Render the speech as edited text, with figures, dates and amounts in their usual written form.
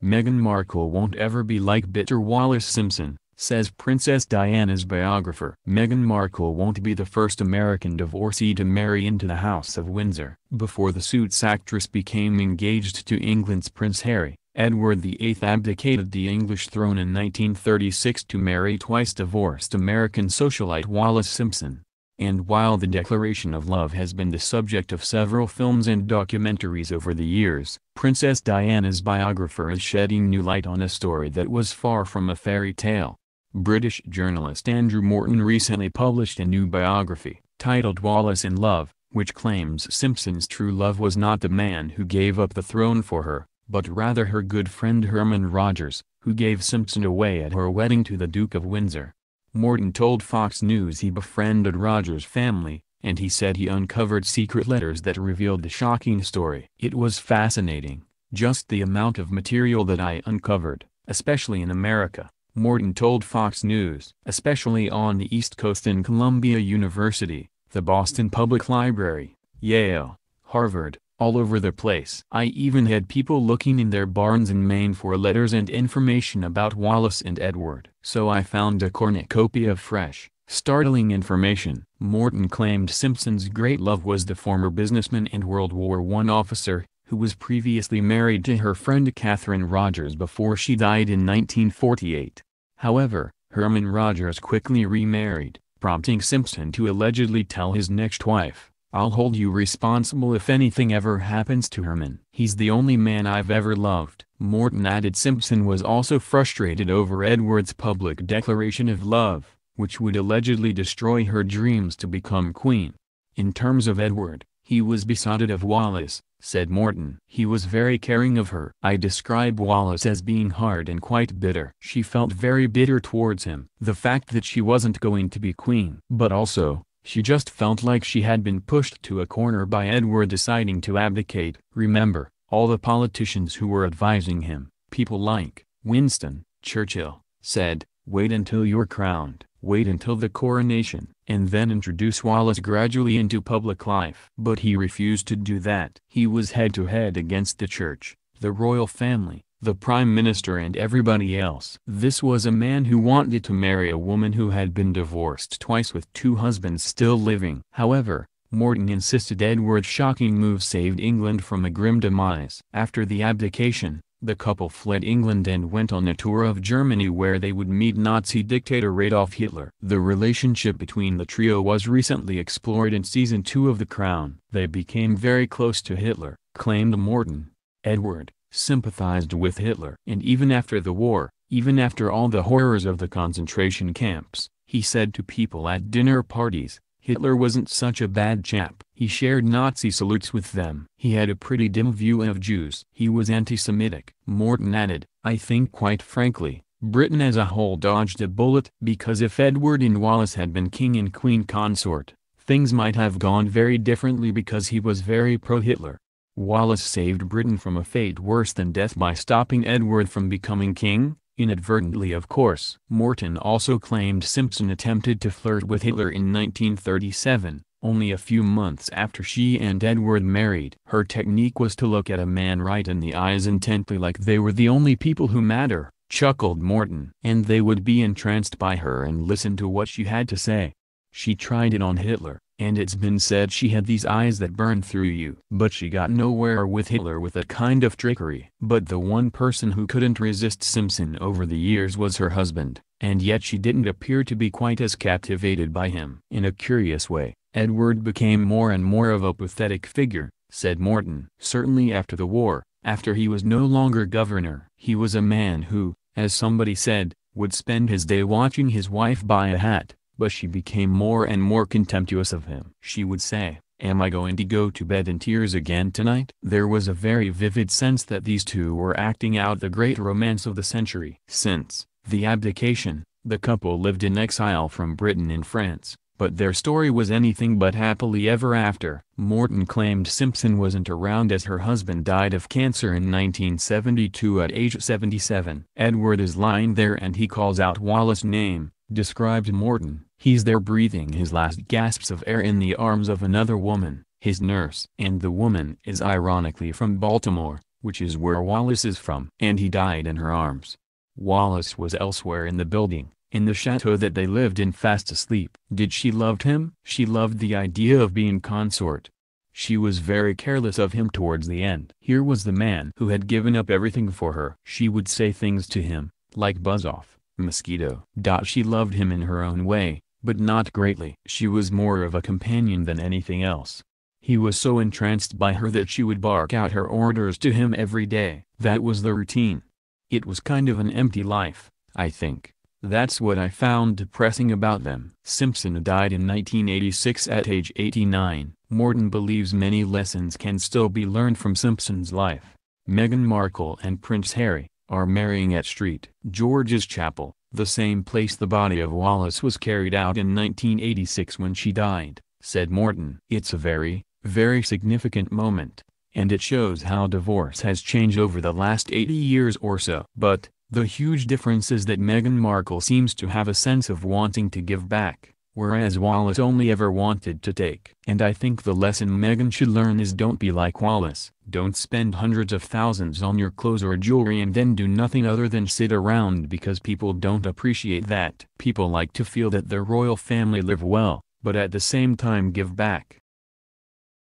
Meghan Markle won't ever be like bitter Wallis Simpson, says Princess Diana's biographer. Meghan Markle won't be the first American divorcee to marry into the House of Windsor. Before the Suits actress became engaged to England's Prince Harry, Edward VIII abdicated the English throne in 1936 to marry twice-divorced American socialite Wallis Simpson. And while the declaration of love has been the subject of several films and documentaries over the years, Princess Diana's biographer is shedding new light on a story that was far from a fairy tale. British journalist Andrew Morton recently published a new biography, titled Wallis in Love, which claims Simpson's true love was not the man who gave up the throne for her, but rather her good friend Herman Rogers, who gave Simpson away at her wedding to the Duke of Windsor. Morton told Fox News he befriended Rogers' family, and he said he uncovered secret letters that revealed the shocking story. "It was fascinating, just the amount of material that I uncovered, especially in America," Morton told Fox News. "Especially on the East Coast in Columbia University, the Boston Public Library, Yale, Harvard, all over the place. I even had people looking in their barns in Maine for letters and information about Wallis and Edward. So I found a cornucopia of fresh, startling information." Morton claimed Simpson's great love was the former businessman and World War I officer, who was previously married to her friend Catherine Rogers before she died in 1948. However, Herman Rogers quickly remarried, prompting Simpson to allegedly tell his next wife, "I'll hold you responsible if anything ever happens to Herman. He's the only man I've ever loved." Morton added Simpson was also frustrated over Edward's public declaration of love, which would allegedly destroy her dreams to become queen. "In terms of Edward, he was besotted of Wallis," said Morton. "He was very caring of her. I describe Wallis as being hard and quite bitter. She felt very bitter towards him. The fact that she wasn't going to be queen. But also, she just felt like she had been pushed to a corner by Edward deciding to abdicate." Remember, all the politicians who were advising him, people like Winston Churchill, said, "Wait until you're crowned, wait until the coronation, and then introduce Wallis gradually into public life." But he refused to do that. He was head-to-head against the church, the royal family, the prime minister and everybody else. This was a man who wanted to marry a woman who had been divorced twice with two husbands still living. However, Morton insisted Edward's shocking move saved England from a grim demise. After the abdication, the couple fled England and went on a tour of Germany where they would meet Nazi dictator Adolf Hitler. The relationship between the trio was recently explored in Season 2 of The Crown. "They became very close to Hitler," claimed Morton. "Edward sympathized with Hitler. And even after the war, even after all the horrors of the concentration camps, he said to people at dinner parties, Hitler wasn't such a bad chap. He shared Nazi salutes with them. He had a pretty dim view of Jews. He was anti-Semitic." Morton added, "I think quite frankly, Britain as a whole dodged a bullet, because if Edward and Wallis had been king and queen consort, things might have gone very differently because he was very pro-Hitler. Wallis saved Britain from a fate worse than death by stopping Edward from becoming king, inadvertently of course." Morton also claimed Simpson attempted to flirt with Hitler in 1937, only a few months after she and Edward married. "Her technique was to look at a man right in the eyes intently like they were the only people who matter," chuckled Morton. "And they would be entranced by her and listen to what she had to say. She tried it on Hitler, and it's been said she had these eyes that burn through you. But she got nowhere with Hitler with that kind of trickery." But the one person who couldn't resist Simpson over the years was her husband, and yet she didn't appear to be quite as captivated by him. "In a curious way, Edward became more and more of a pathetic figure," said Morton. "Certainly after the war, after he was no longer governor. He was a man who, as somebody said, would spend his day watching his wife buy a hat. But she became more and more contemptuous of him. She would say, 'Am I going to go to bed in tears again tonight?'" There was a very vivid sense that these two were acting out the great romance of the century. Since the abdication, the couple lived in exile from Britain in France, but their story was anything but happily ever after. Morton claimed Simpson wasn't around as her husband died of cancer in 1972 at age 77. "Edward is lying there and he calls out Wallis' name," described Morton. "He's there breathing his last gasps of air in the arms of another woman, his nurse. And the woman is ironically from Baltimore, which is where Wallis is from. And he died in her arms. Wallis was elsewhere in the building, in the chateau that they lived in, fast asleep. Did she love him? She loved the idea of being consort. She was very careless of him towards the end. Here was the man who had given up everything for her. She would say things to him, like buzz off, mosquito. She loved him in her own way, but not greatly. She was more of a companion than anything else. He was so entranced by her that she would bark out her orders to him every day. That was the routine. It was kind of an empty life, I think. That's what I found depressing about them. Simpson died in 1986 at age 89. Morton believes many lessons can still be learned from Simpson's life. Meghan Markle and Prince Harry are marrying at St. George's Chapel, the same place the body of Wallis was carried out in 1986 when she died, said Morton. It's a very, very significant moment, and it shows how divorce has changed over the last 80 years or so. But the huge difference is that Meghan Markle seems to have a sense of wanting to give back, whereas Wallis only ever wanted to take. And I think the lesson Meghan should learn is don't be like Wallis. Don't spend hundreds of thousands on your clothes or jewelry and then do nothing other than sit around because people don't appreciate that. People like to feel that their royal family live well, but at the same time give back.